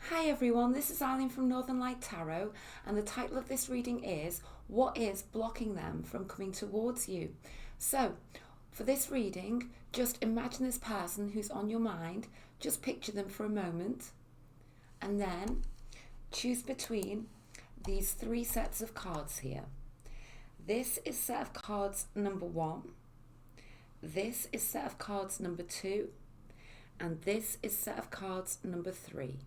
Hi everyone, this is Eileen from Northern Light Tarot, and the title of this reading is What is Blocking Them from Coming Towards You? So, for this reading, just imagine this person who's on your mind, just picture them for a moment, and then choose between these three sets of cards here. This is set of cards number 1, this is set of cards number 2, and this is set of cards number 3.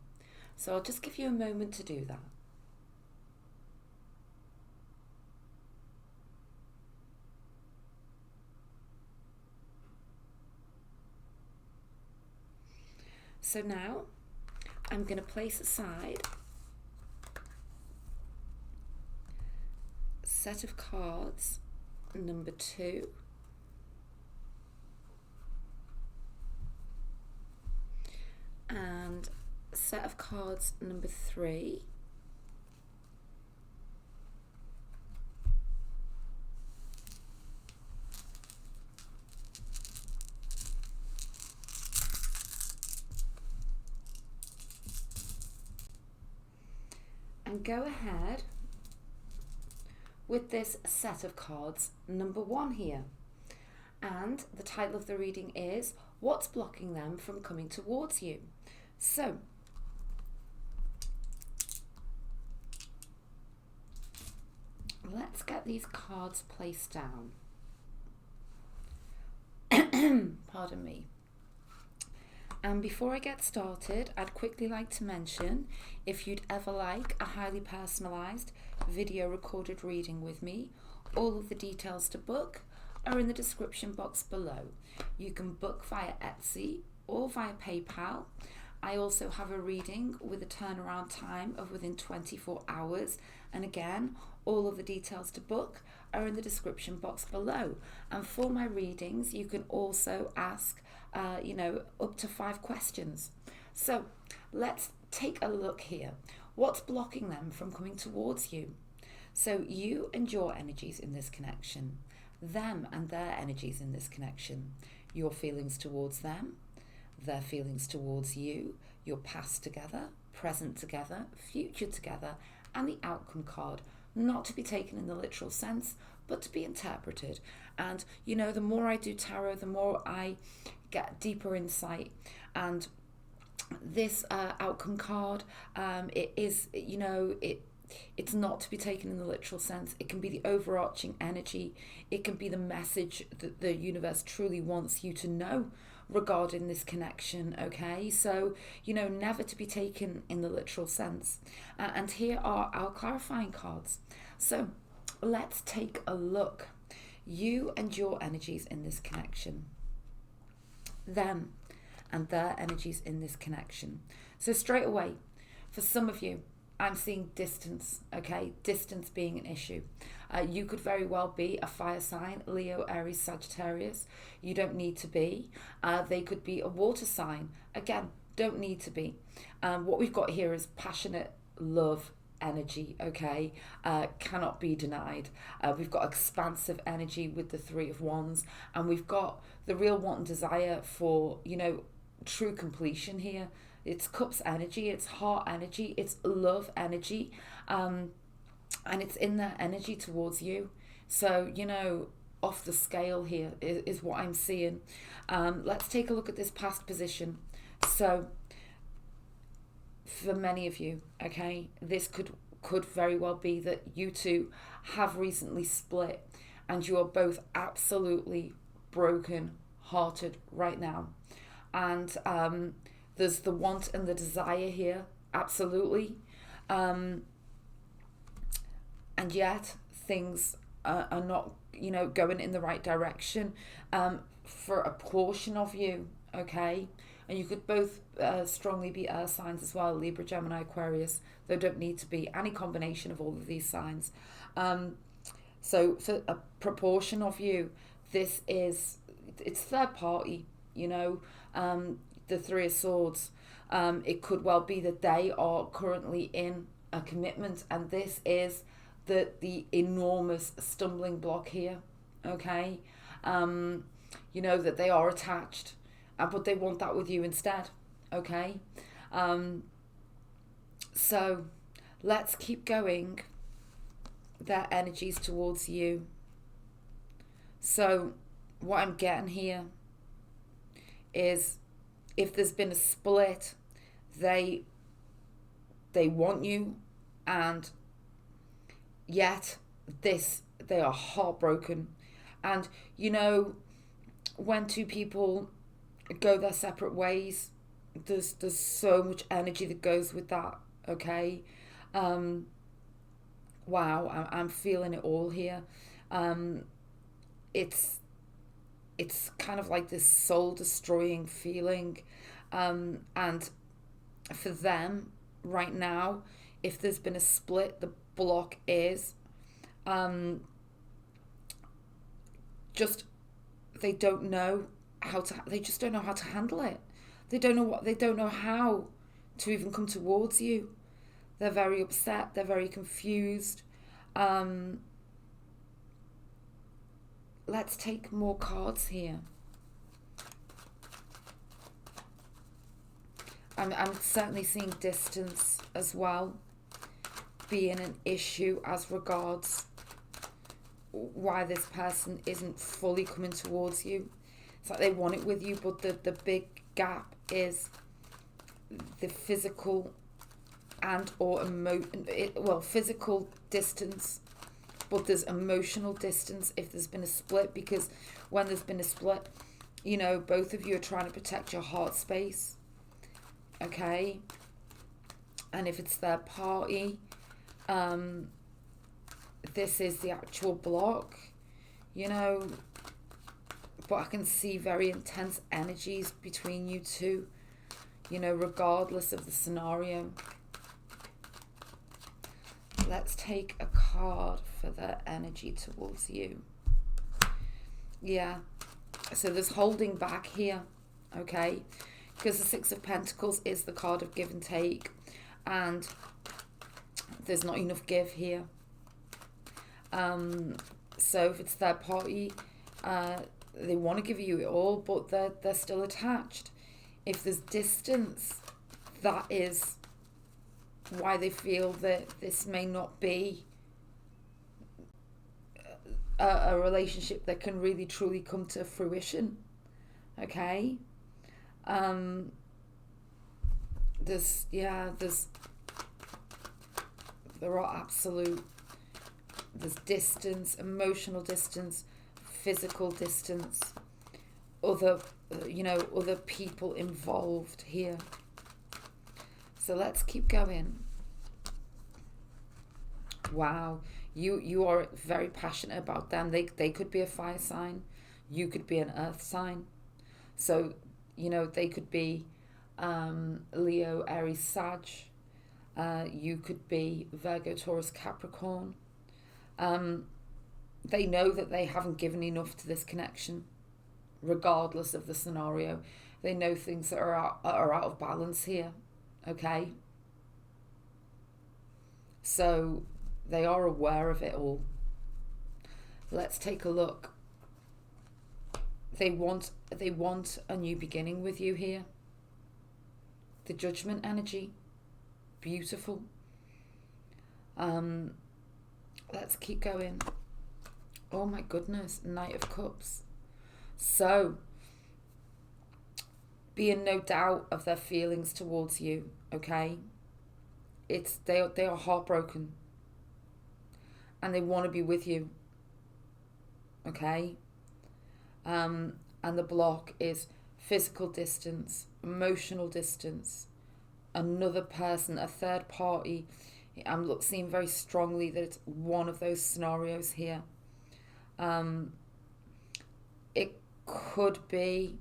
So I'll just give you a moment to do that. So now I'm going to place aside set of cards number 2, and set of cards number 3, and go ahead with this set of cards number 1 here. And the title of the reading is What's Blocking Them from Coming Towards You? So let's get these cards placed down. Pardon me. And before I get started, I'd quickly like to mention, if you'd ever like a highly personalised video recorded reading with me, all of the details to book are in the description box below. You can book via Etsy or via PayPal. I also have a reading with a turnaround time of within 24 hours. And again, all of the details to book are in the description box below. And for my readings, you can also ask, up to 5 questions. So let's take a look here. What's blocking them from coming towards you? So you and your energies in this connection, them and their energies in this connection, your feelings towards them, their feelings towards you, your past together, present together, future together, and the outcome card, not to be taken in the literal sense, but to be interpreted. And the more I do tarot, the more I get deeper insight. And this outcome card, it's not to be taken in the literal sense. It can be the overarching energy. It can be the message that the universe truly wants you to know regarding this connection, okay? So, never to be taken in the literal sense. And here are our clarifying cards. So, let's take a look. You and your energies in this connection. Them and their energies in this connection. So straight away, for some of you, I'm seeing distance, okay? Distance being an issue. You could very well be a fire sign, Leo, Aries, Sagittarius. You don't need to be. They could be a water sign. Again, don't need to be. What we've got here is passionate love energy, okay? Cannot be denied. We've got expansive energy with the 3 of Wands, and we've got the real want and desire for, true completion here. It's cups energy, it's heart energy, it's love energy, and it's in their energy towards you. So, off the scale here is what I'm seeing. Let's take a look at this past position. So, for many of you, okay, this could very well be that you two have recently split and you are both absolutely broken hearted right now. And there's the want and the desire here, absolutely. And yet things are not, going in the right direction for a portion of you, okay? And you could both strongly be earth signs as well, Libra, Gemini, Aquarius. They don't need to be any combination of all of these signs. So for a proportion of you, it's third party, the 3 of Swords. It could well be that they are currently in a commitment, and this is the enormous stumbling block here, okay? That they are attached, but they want that with you instead, okay? So let's keep going their energies towards you. So what I'm getting here is, if there's been a split, they want you, and yet they are heartbroken. And when two people go their separate ways, there's so much energy that goes with that. Okay. Wow, I'm feeling it all here. It's kind of like this soul destroying feeling, and for them right now, if there's been a split, the block is just they don't know they just don't know how to handle it. They don't know how to even come towards you. They're very upset, they're very confused. Let's take more cards here. I'm certainly seeing distance as well being an issue as regards why this person isn't fully coming towards you. It's like they want it with you, but the big gap is the physical and or physical distance, but there's emotional distance if there's been a split, because when there's been a split, both of you are trying to protect your heart space. Okay. And if it's their party, this is the actual block, but I can see very intense energies between you two, regardless of the scenario. Let's take a card for their energy towards you. Yeah. So there's holding back here, okay? Because the Six of Pentacles is the card of give and take, and there's not enough give here. So if it's their party, they want to give you it all, but they're still attached. If there's distance, that is why they feel that this may not be a relationship that can really truly come to fruition. Okay. There's distance, emotional distance, physical distance, other people involved here. So let's keep going. Wow, you are very passionate about them. They could be a fire sign, you could be an earth sign. So they could be Leo, Aries, Sag. You could be Virgo, Taurus, Capricorn. They know that they haven't given enough to this connection, regardless of the scenario. They know things that are out of balance here. Okay. So they are aware of it all. Let's take a look. They want a new beginning with you here. The Judgment energy. Beautiful. Let's keep going. Oh my goodness, Knight of Cups. So, be in no doubt of their feelings towards you, okay? They are heartbroken, and they want to be with you, okay? And the block is physical distance, emotional distance, another person, a third party. I'm seeing very strongly that it's one of those scenarios here. It could be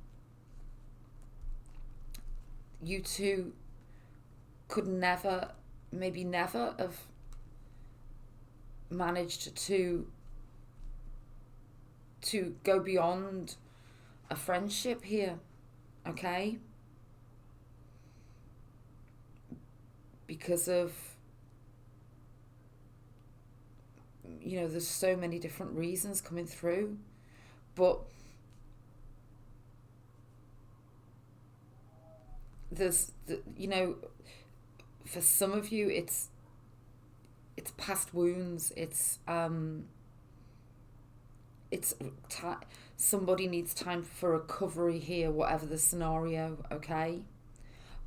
you two could never have managed to go beyond a friendship here, okay? Because of, there's so many different reasons coming through, but for some of you, it's past wounds. It's somebody needs time for recovery here, whatever the scenario, okay?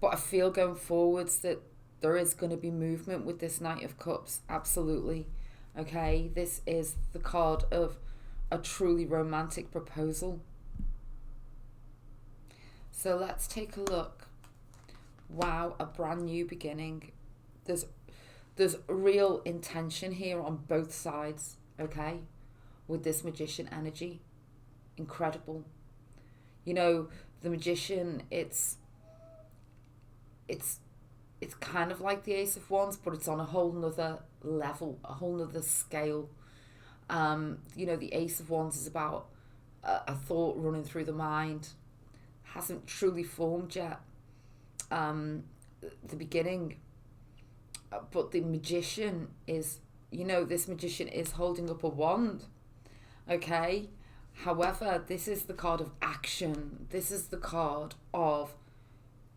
But I feel going forwards that there is going to be movement with this Knight of Cups, absolutely, okay? This is the card of a truly romantic proposal. So let's take a look. Wow, a brand new beginning. There's real intention here on both sides, okay? With this Magician energy. Incredible. You know, the Magician, it's kind of like the Ace of Wands, but it's on a whole nother level, a whole nother scale. You know, the Ace of Wands is about a thought running through the mind. Hasn't truly formed yet. The beginning. But the Magician is, you know, this Magician is holding up a wand. Okay? However, this is the card of action. This is the card of,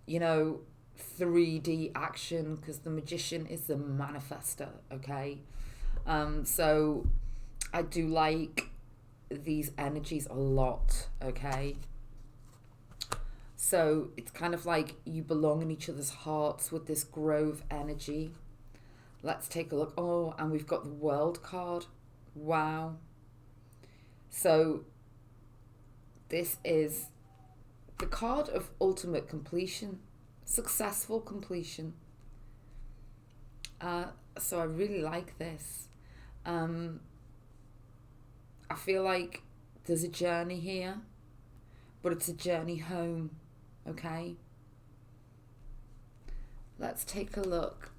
you know, 3D action, because the Magician is the manifester, okay? So I do like these energies a lot, okay? So it's kind of like you belong in each other's hearts with this Grove energy. Let's take a look. Oh, and we've got the World card. Wow. So this is the card of ultimate completion, successful completion. So I really like this. I feel like there's a journey here, but it's a journey home, okay? Let's take a look.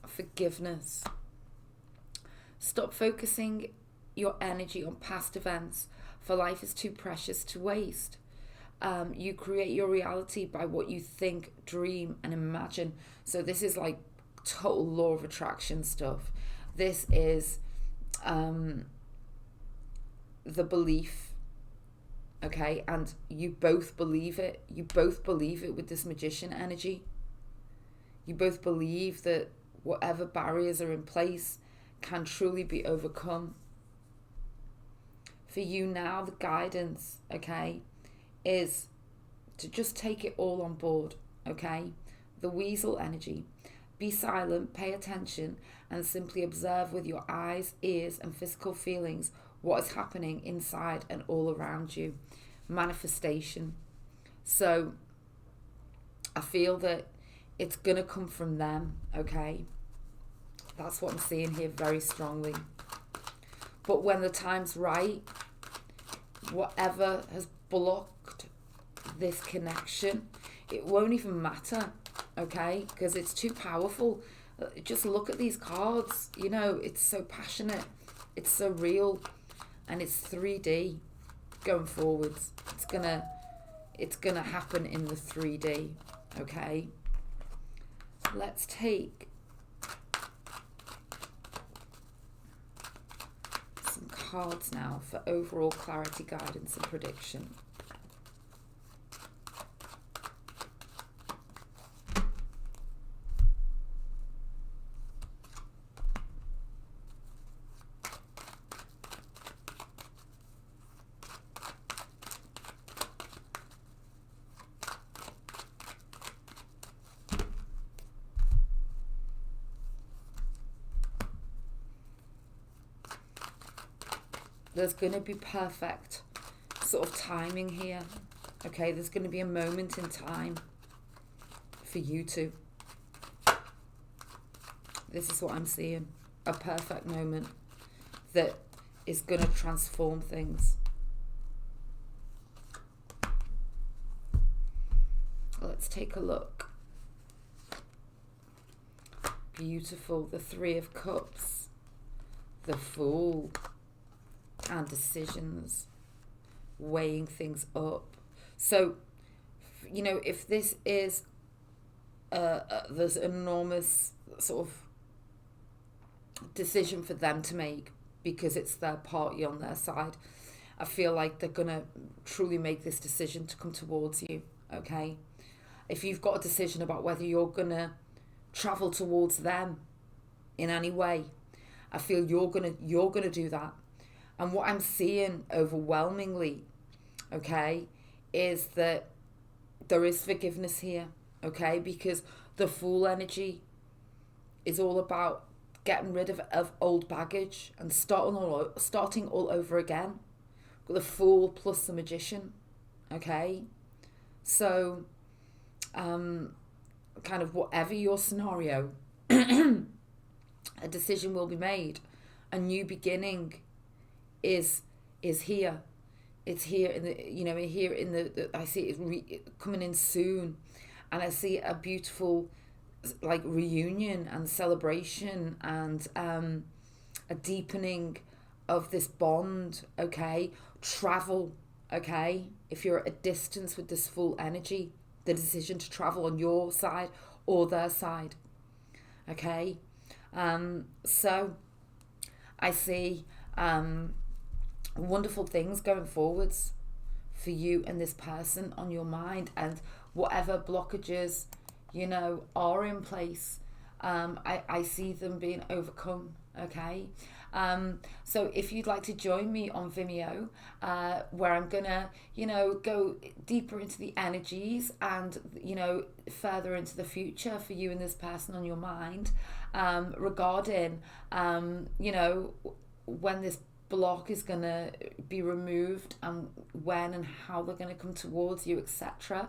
Forgiveness. Stop focusing your energy on past events, for life is too precious to waste. You create your reality by what you think, dream, and imagine. So this is like total law of attraction stuff. This is the belief, okay? And you both believe it. You both believe it with this Magician energy. You both believe that whatever barriers are in place can truly be overcome. For you now, the guidance, okay, is to just take it all on board, okay? The Weasel energy. Be silent, pay attention, and simply observe with your eyes, ears, and physical feelings what is happening inside and all around you. Manifestation. So I feel that it's going to come from them, okay? That's what I'm seeing here very strongly. But when the time's right, whatever has blocked this connection, it won't even matter, okay? Because it's too powerful. Just look at these cards. You know, it's so passionate. It's so real. And it's 3D going forwards. It's gonna happen in the 3D, okay? Let's take some cards now for overall clarity, guidance, and prediction. There's going to be perfect sort of timing here, okay? There's going to be a moment in time for you two. This is what I'm seeing. A perfect moment that is going to transform things. Let's take a look. Beautiful. The Three of Cups. The Fool. And decisions, weighing things up. So, you know, if this is there's an enormous sort of decision for them to make because it's their party on their side, I feel like they're gonna truly make this decision to come towards you, okay? If you've got a decision about whether you're gonna travel towards them in any way. I feel you're gonna do that. And what I'm seeing overwhelmingly, okay, is that there is forgiveness here, okay, because the Fool energy is all about getting rid of old baggage and starting all over again. The Fool plus the Magician, okay. So kind of whatever your scenario, a decision will be made. A new beginning is here. It's here in the, here in the I see it coming in soon, and I see a beautiful like reunion and celebration and a deepening of this bond. Okay, travel. Okay, if you're at a distance with this Full energy, the decision to travel on your side or their side. Okay, so I see wonderful things going forwards for you and this person on your mind, and whatever blockages are in place, I see them being overcome. Okay, so if you'd like to join me on Vimeo, where I'm gonna go deeper into the energies and further into the future for you and this person on your mind, regarding when this block is going to be removed and when and how they're going to come towards you, etc.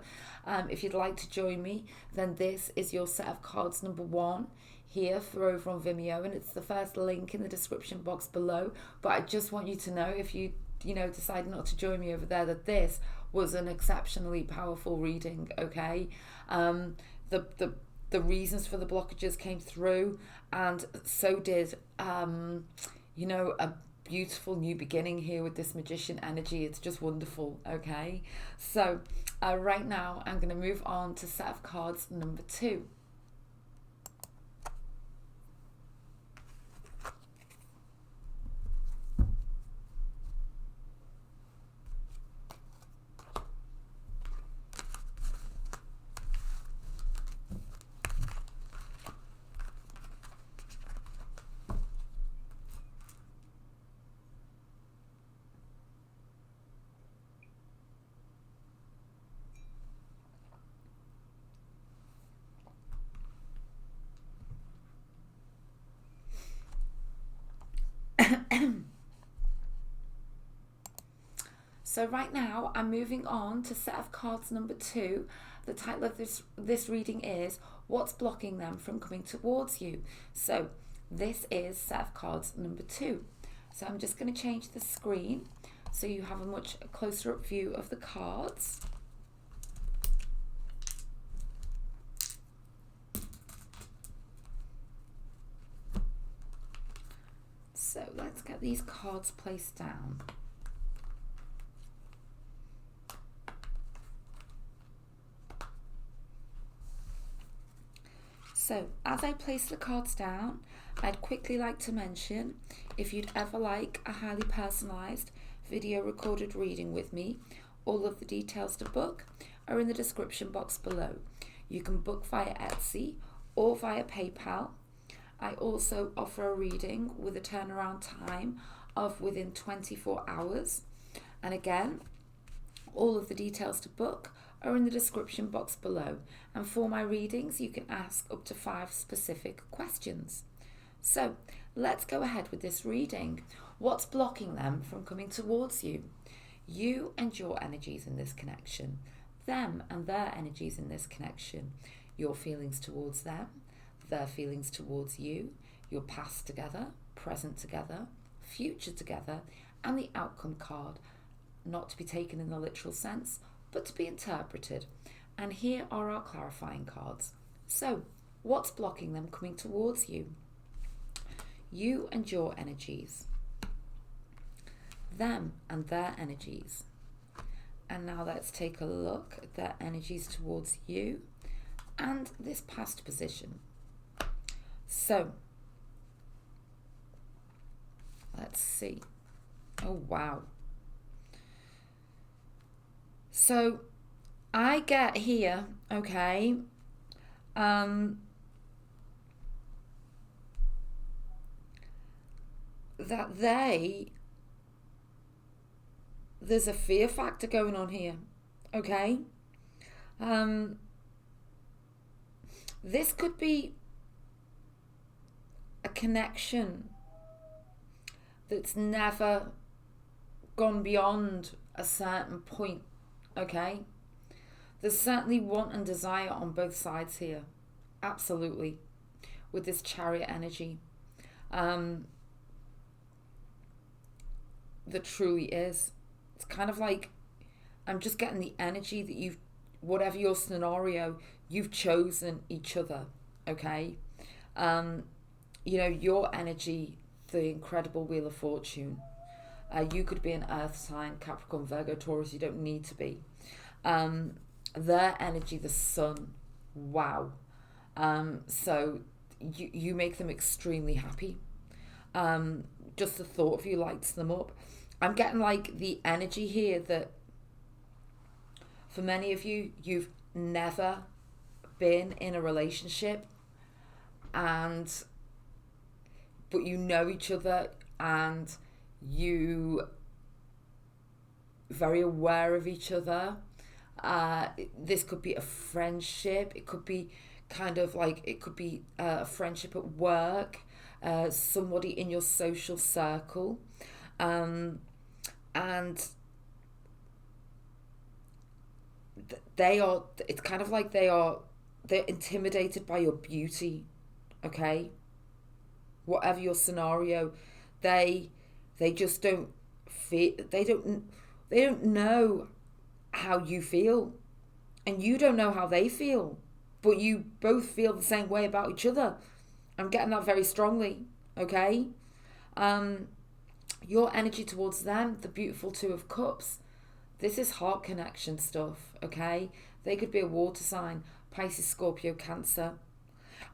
If you'd like to join me, then this is your set of cards number 1 here for over on Vimeo, and it's the first link in the description box below. But I just want you to know, if you decide not to join me over there, that this was an exceptionally powerful reading. Okay, the reasons for the blockages came through, and so did a beautiful new beginning here with this Magician energy. It's just wonderful. Okay, so right now I'm going to move on to set of cards number 2. So right now I'm moving on to set of cards number 2. The title of this reading is What's Blocking Them from Coming Towards You? So this is set of cards number 2. So I'm just going to change the screen so you have a much closer up view of the cards. So let's get these cards placed down. So as I place the cards down, I'd quickly like to mention, if you'd ever like a highly personalised video recorded reading with me, all of the details to book are in the description box below. You can book via Etsy or via PayPal. I also offer a reading with a turnaround time of within 24 hours. And again, all of the details to book are in the description box below. And for my readings, you can ask up to 5 specific questions. So let's go ahead with this reading. What's blocking them from coming towards you? You and your energies in this connection. Them and their energies in this connection. Your feelings towards them. Their feelings towards you. Your past together. Present together. Future together. And the outcome card. Not to be taken in the literal sense, but to be interpreted. And here are our clarifying cards. So, what's blocking them coming towards you? You and your energies. Them and their energies. And now let's take a look at their energies towards you and this past position. So, let's see. Oh, wow. So I get here, okay, that there's a fear factor going on here, okay? This could be a connection that's never gone beyond a certain point, okay? There's certainly want and desire on both sides here, absolutely, with this Chariot energy. There truly is. It's kind of like, I'm just getting the energy that you've, whatever your scenario, you've chosen each other, okay? Your energy, the incredible Wheel of Fortune. You could be an Earth sign, Capricorn, Virgo, Taurus. You don't need to be. Their energy, the Sun. Wow. So you make them extremely happy. Just the thought of you lights them up. I'm getting like the energy here that for many of you, you've never been in a relationship, but you know each other and you very aware of each other. This could be a friendship. It could be a friendship at work, somebody in your social circle, and it's kind of like they're intimidated by your beauty, okay? Whatever your scenario, they just don't feel, they don't know how you feel, and you don't know how they feel, but you both feel the same way about each other. I'm getting that very strongly, okay? Your energy towards them, the beautiful Two of Cups, this is heart connection stuff, okay? They could be a water sign, Pisces, Scorpio, Cancer.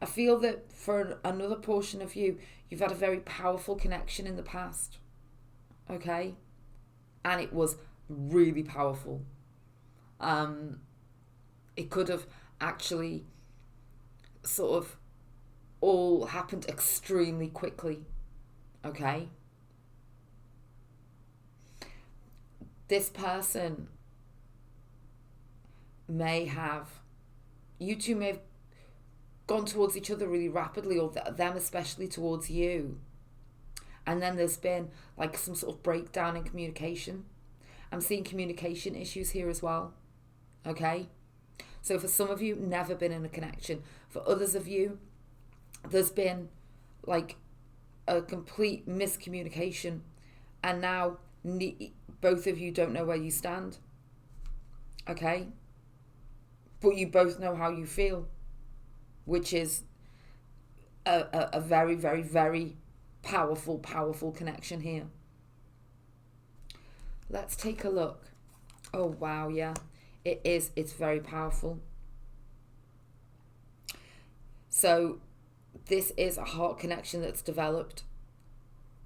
I feel that for another portion of you, you've had a very powerful connection in the past, okay? And it was really powerful. It could have actually sort of all happened extremely quickly, okay? This person you two may have gone towards each other really rapidly, or them especially towards you. And then there's been like some sort of breakdown in communication. I'm seeing communication issues here as well, okay? So for some of you, never been in a connection. For others of you, there's been like a complete miscommunication, and now both of you don't know where you stand, okay? But you both know how you feel, which is a very, very, very powerful connection here. Let's take a look. Oh, wow, yeah. It is. It's very powerful. So this is a heart connection that's developed,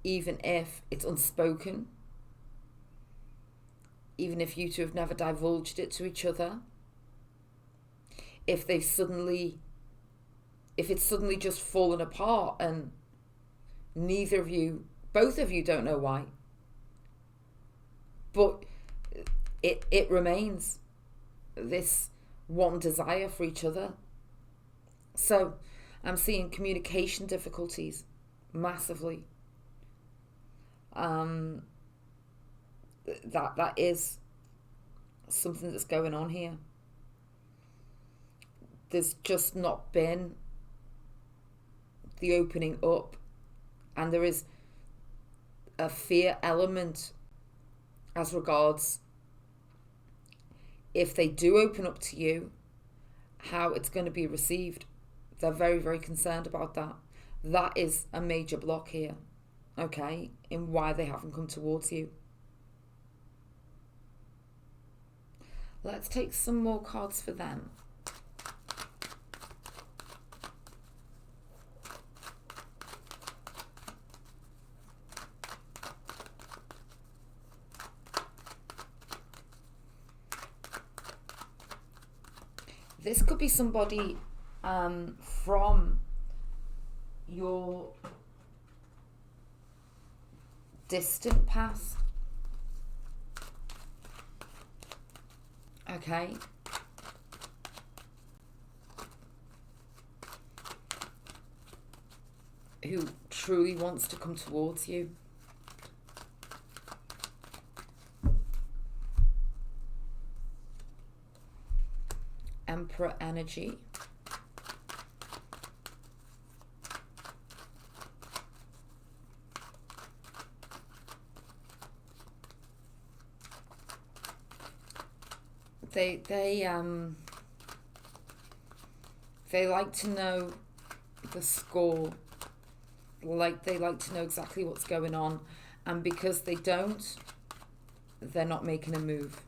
even if it's unspoken, even if you two have never divulged it to each other. If it's suddenly just fallen apart and both of you don't know why, but it remains this one desire for each other. So I'm seeing communication difficulties massively. That is something that's going on here. There's just not been the opening up, and there is a fear element as regards if they do open up to you, how it's going to be received. They're very, very concerned about that. That is a major block here, okay, in why they haven't come towards you. Let's take some more cards for them. This could be somebody from your distant past. Okay. Who truly wants to come towards you. Emperor energy. They like to know the score. They like to know exactly what's going on, and because they don't, they're not making a move.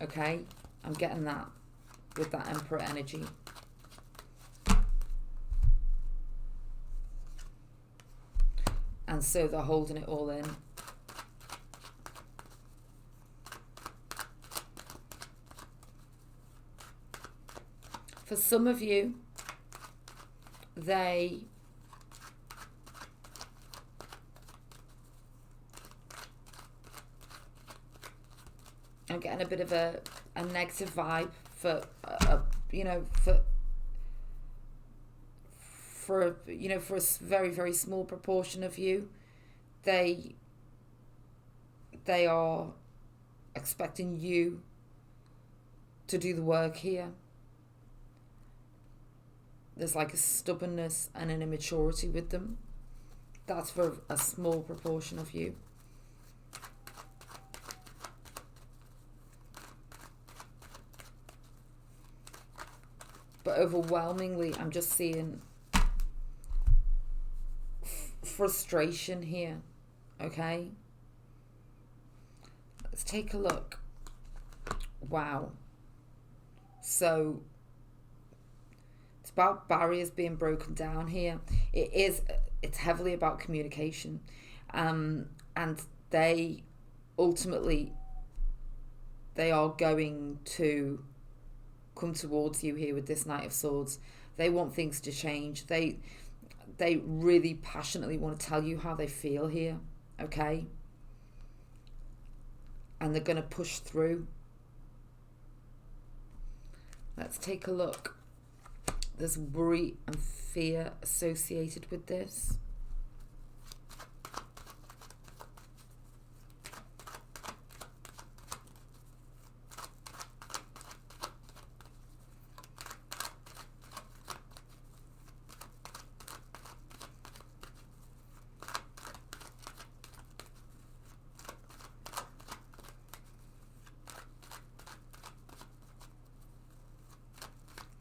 Okay, I'm getting that with that Emperor energy. And so they're holding it all in. For some of you, I'm getting a bit of a negative vibe for for a very, very small proportion of you. They are expecting you to do the work here. There's like a stubbornness and an immaturity with them. That's for a small proportion of you. But overwhelmingly, I'm just seeing frustration here. Okay? Let's take a look. Wow. So it's about barriers being broken down here. It's heavily about communication. And they ultimately, they are going to come towards you here with this Knight of Swords. They want things to change. They really passionately want to tell you how they feel here. Okay? And they're going to push through. Let's take a look. There's worry and fear associated with this.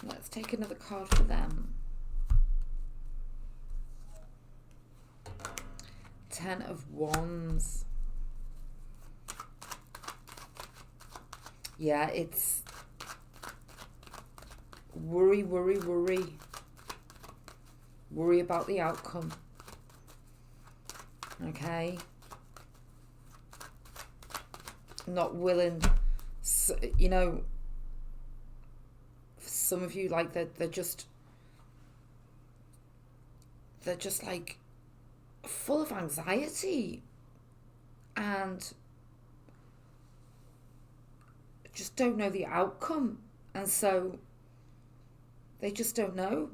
Let's take another card for them. 10 of Wands. Yeah, it's worry. Worry about the outcome. Okay? Not willing, some of you, like, they're just like full of anxiety and just don't know the outcome, and so they just don't know.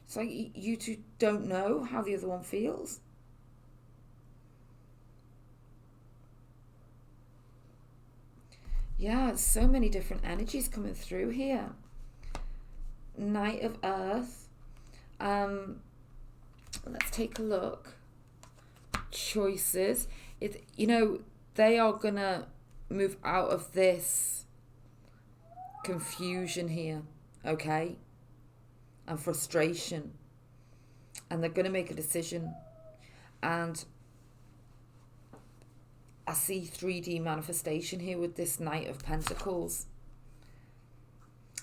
It's like you two don't know how the other one feels. Yeah, so many different energies coming through here. Knight of Earth. Let's take a look. Choices. They are gonna move out of this confusion here, okay? And frustration. And they're gonna make a decision. And I see 3D manifestation here with this Knight of Pentacles.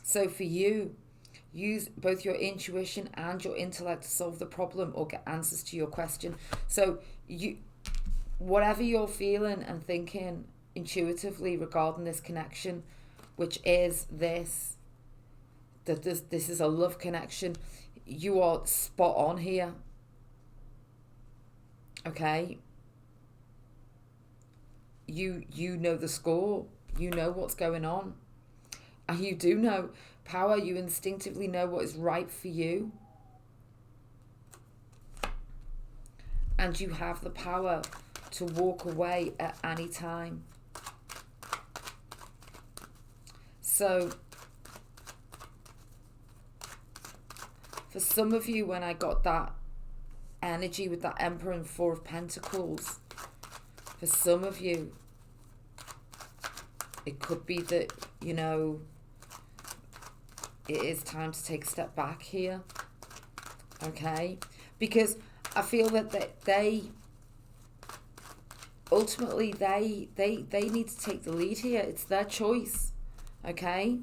So for you, use both your intuition and your intellect to solve the problem or get answers to your question. So whatever you're feeling and thinking intuitively regarding this connection, which is this is a love connection, you are spot on here. Okay? you know the score. You know what's going on. And you do know power. You instinctively know what is right for you. And you have the power to walk away at any time. So, for some of you, when I got that energy with that Emperor and Four of Pentacles, for some of you, it could be that, you know, it is time to take a step back here. Okay? Because I feel that they ultimately, they need to take the lead here. It's their choice. Okay?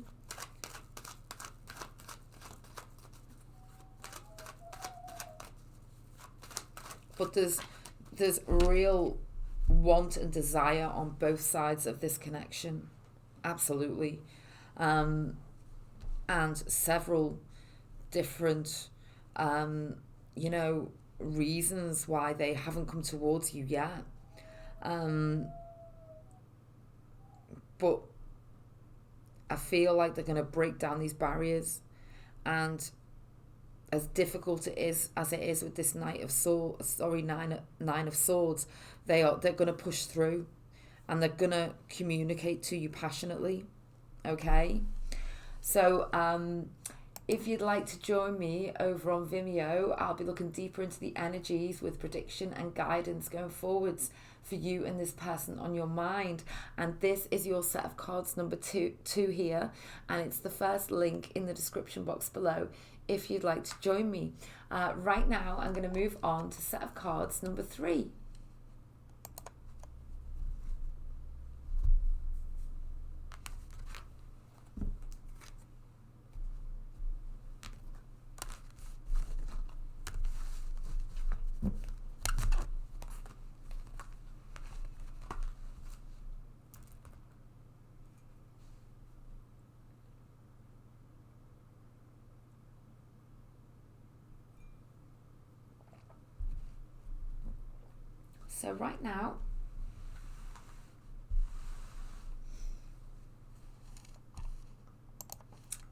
But there's real want and desire on both sides of this connection. Absolutely. And several different, you know, reasons why they haven't come towards you yet. But I feel like they're going to break down these barriers, and as difficult as it is with this Nine of Swords, they're going to push through, and they're going to communicate to you passionately. Okay? So, if you'd like to join me over on Vimeo, I'll be looking deeper into the energies with prediction and guidance going forwards for you and this person on your mind. And this is your set of cards number two here, and it's the first link in the description box below if you'd like to join me. Right now, I'm going to move on to set of cards number 3.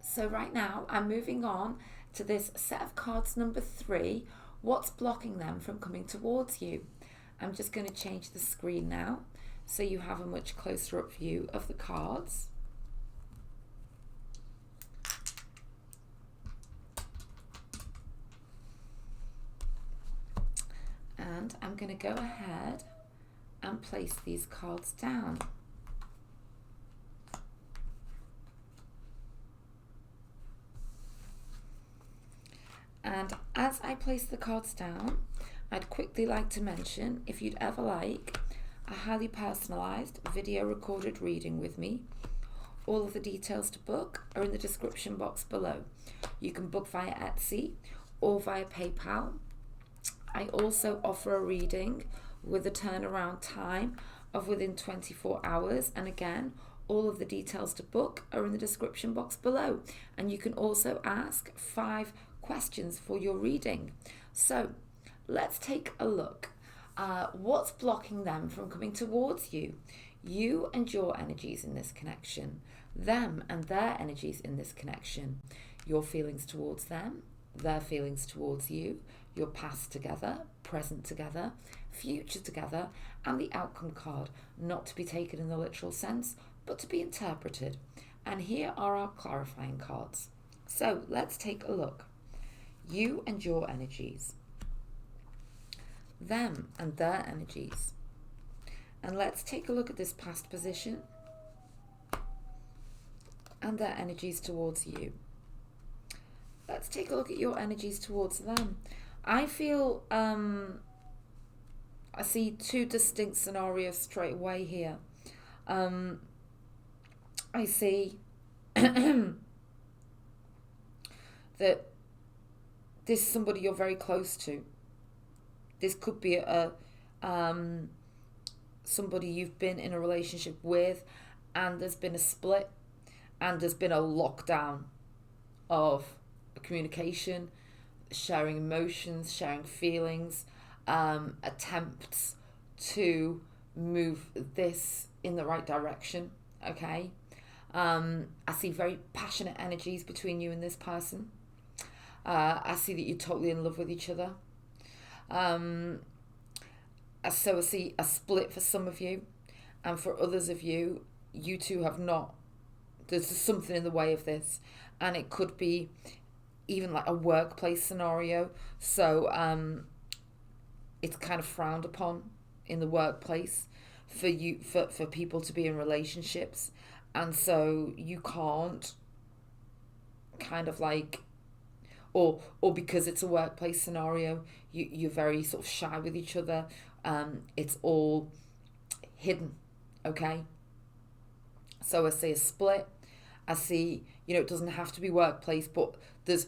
So right now, I'm moving on to this set of cards number 3. What's blocking them from coming towards you? I'm just going to change the screen now so you have a much closer up view of the cards. And I'm going to go ahead and place these cards down. And as I place the cards down, I'd quickly like to mention, if you'd ever like a highly personalised video recorded reading with me, all of the details to book are in the description box below. You can book via Etsy or via PayPal. I also offer a reading with a turnaround time of within 24 hours. And again, all of the details to book are in the description box below. And you can also ask 5 questions for your reading. So let's take a look. What's blocking them from coming towards you? You and your energies in this connection. Them and their energies in this connection. Your feelings towards them. Their feelings towards you. Your past together, present together, future together, and the outcome card, not to be taken in the literal sense, but to be interpreted. And here are our clarifying cards. So let's take a look. You and your energies. Them and their energies. And let's take a look at this past position and their energies towards you. Let's take a look at your energies towards them. I feel, I see 2 distinct scenarios straight away here. I see that this is somebody you're very close to. This could be somebody you've been in a relationship with, and there's been a split, and there's been a lockdown of communication, sharing emotions, sharing feelings, attempts to move this in the right direction, okay? I see very passionate energies between you and this person. I see that you're totally in love with each other. So I see a split for some of you, and for others of you, you two have not. There's something in the way of this, and it could be even like a workplace scenario. So it's kind of frowned upon in the workplace for you for people to be in relationships, and so you can't kind of like, or because it's a workplace scenario, you're very sort of shy with each other. It's all hidden, okay? So I see a split. I see, it doesn't have to be workplace, but there's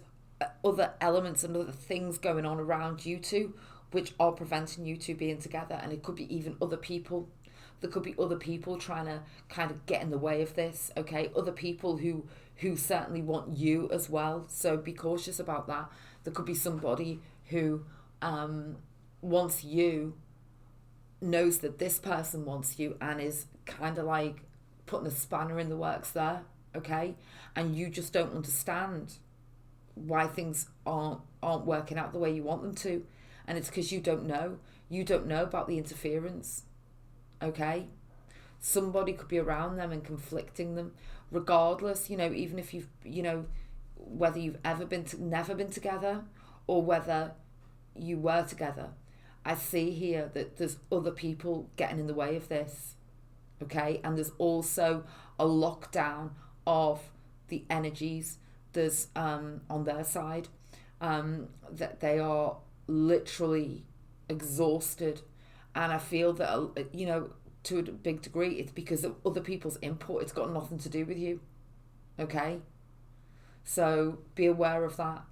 other elements and other things going on around you two which are preventing you two being together. And it could be even other people. There could be other people trying to kind of get in the way of this, okay? Other people who certainly want you as well. So be cautious about that. There could be somebody who wants you, knows that this person wants you, and is kind of like putting a spanner in the works there, okay? And you just don't understand why things aren't working out the way you want them to. And it's because you don't know about the interference, okay? Somebody could be around them and conflicting them, regardless, even if you've, whether you've never been together, or whether you were together. I see here that there's other people getting in the way of this, okay? And there's also a lockdown of the energies. There's on their side that they are literally exhausted, and I feel that to a big degree it's because of other people's input. It's got nothing to do with you, okay? So be aware of that.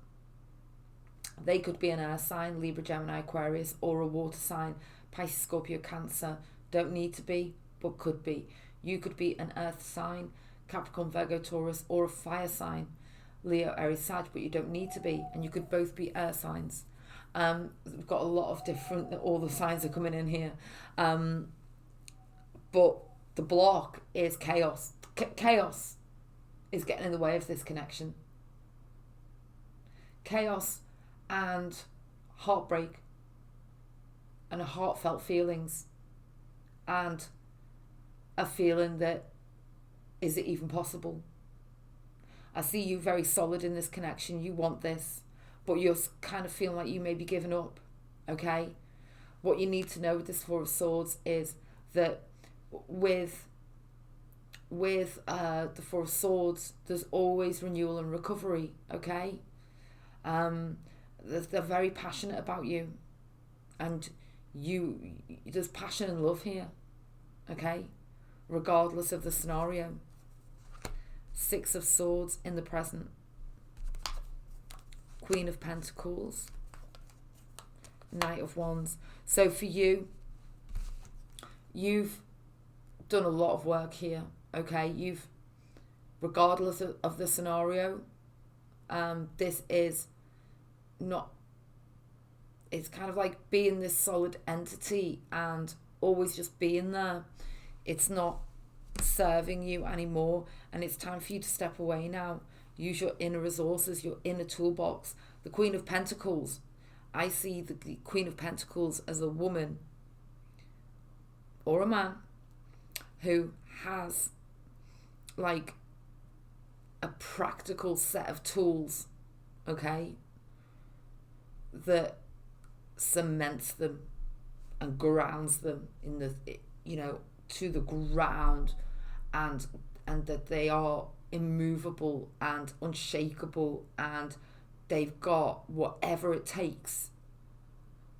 They could be an air sign, Libra, Gemini, Aquarius, or a water sign, Pisces, Scorpio, Cancer. Don't need to be, but could be. You could be an earth sign, Capricorn, Virgo, Taurus, or a fire sign, Leo, Aries, Sag, but you don't need to be. And you could both be air signs. We've got a lot of different, all the signs are coming in here. But the block is chaos. Chaos is getting in the way of this connection. Chaos and heartbreak and heartfelt feelings and a feeling that, is it even possible? I see you very solid in this connection. You want this, but you're kind of feeling like you may be giving up, okay? What you need to know with this Four of Swords is that with the Four of Swords, there's always renewal and recovery, okay? They're very passionate about you, and there's passion and love here, okay? Regardless of the scenario. Six of Swords in the present. Queen of Pentacles. Knight of Wands. So for you, you've done a lot of work here, okay? You've, regardless of the scenario, this is not, it's kind of like being this solid entity and always just being there. It's not serving you anymore, and it's time for you to step away now. Use your inner resources, your inner toolbox. The Queen of Pentacles, I see the Queen of Pentacles as a woman or a man who has like a practical set of tools, okay, that cements them and grounds them in the, to the ground, and that they are immovable and unshakable, and they've got whatever it takes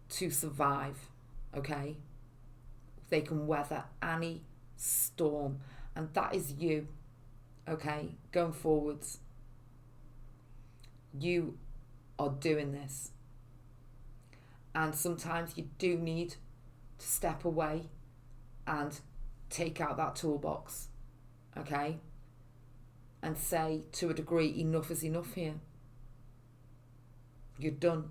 to survive, okay? They can weather any storm, and that is you, okay? Going forwards, you are doing this, and sometimes you do need to step away and take out that toolbox, okay? And say, to a degree, enough is enough here. You're done.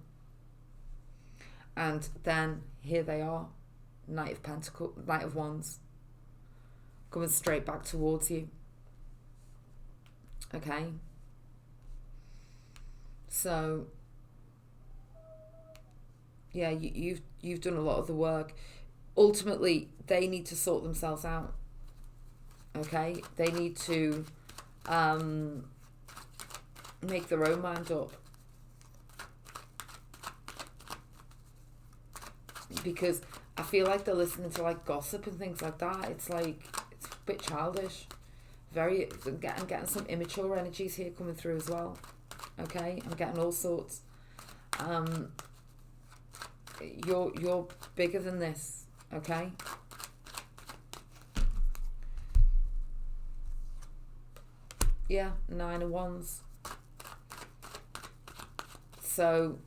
And then here they are, Knight of Wands, coming straight back towards you. Okay. So yeah, you've done a lot of the work. Ultimately, they need to sort themselves out. Okay, they need to make their own mind up, because I feel like they're listening to like gossip and things like that. It's like, it's a bit childish. I'm getting some immature energies here coming through as well. Okay, I'm getting all sorts. You're bigger than this. Okay. Yeah, 9 of Wands. So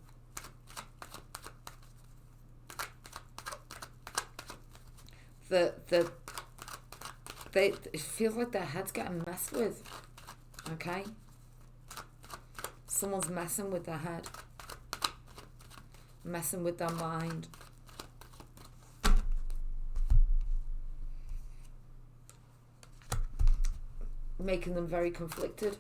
it feels like their head's getting messed with. Okay. Someone's messing with their head, messing with their mind. Making them very conflicted.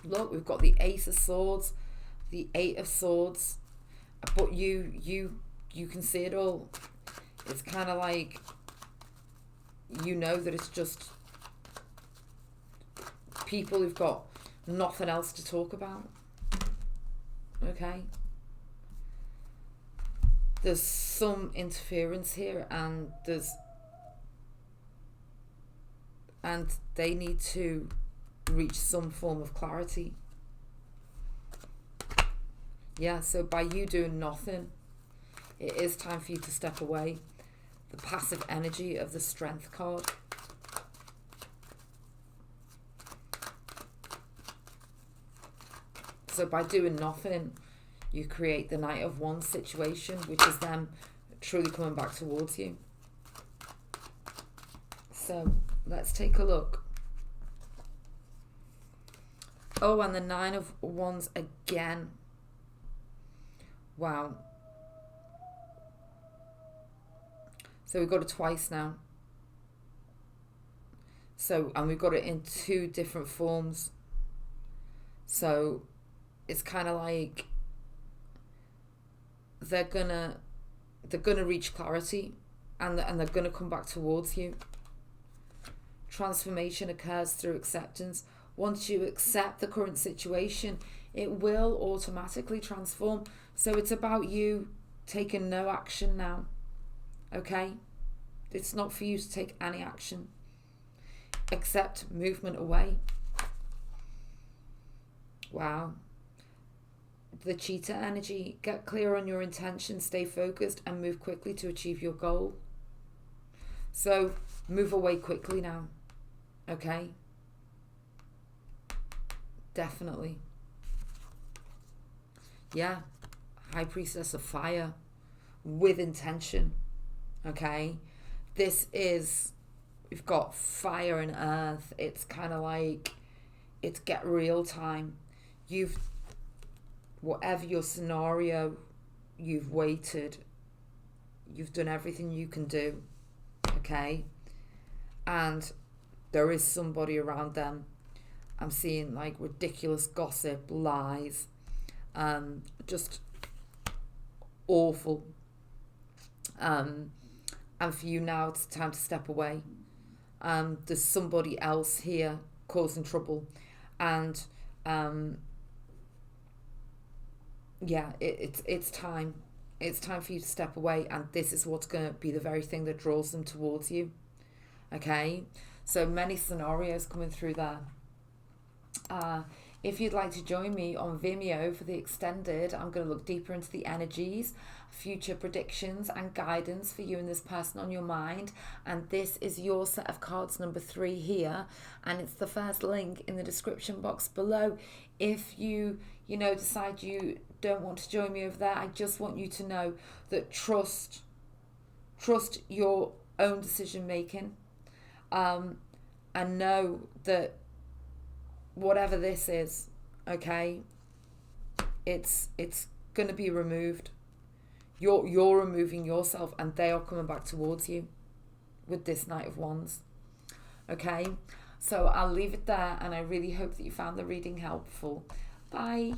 Look, we've got the Ace of Swords, the Eight of Swords, but you can see it all. It's kind of like, you know that it's just people who've got nothing else to talk about. Okay. There's some interference here, and they need to reach some form of clarity. Yeah, so by you doing nothing, it is time for you to step away. The passive energy of the Strength card. So by doing nothing, you create the Knight of Wands situation, which is them truly coming back towards you. So let's take a look. Oh, and the 9 of Wands again. Wow. So we've got it twice now. So, and we've got it in 2 different forms. So it's kind of like they're gonna reach clarity, and they're gonna come back towards you. Transformation occurs through acceptance. Once you accept the current situation, it will automatically transform. So it's about you taking no action now. Okay? It's not for you to take any action. Accept movement away. Wow. The Cheetah energy. Get clear on your intention, stay focused, and move quickly to achieve your goal. So move away quickly now. Okay? Definitely. Yeah. High Priestess of Fire with intention. Okay? This is, we've got fire and earth. It's kind of like, it's get real time. Whatever your scenario, you've waited. You've done everything you can do. Okay? And there is somebody around them. I'm seeing like ridiculous gossip, lies, just awful. And for you now, it's time to step away. There's somebody else here causing trouble, and yeah, it's time. It's time for you to step away, and this is what's going to be the very thing that draws them towards you. Okay, so many scenarios coming through there. If you'd like to join me on Vimeo for the extended, I'm going to look deeper into the energies, future predictions and guidance for you and this person on your mind. And this is your set of cards number 3 here. And it's the first link in the description box below. If you decide you don't want to join me over there, I just want you to know that trust your own decision making. And know that whatever this is, okay, it's going to be removed. You're removing yourself, and they are coming back towards you with this Knight of Wands. Okay, so I'll leave it there, and I really hope that you found the reading helpful. Bye.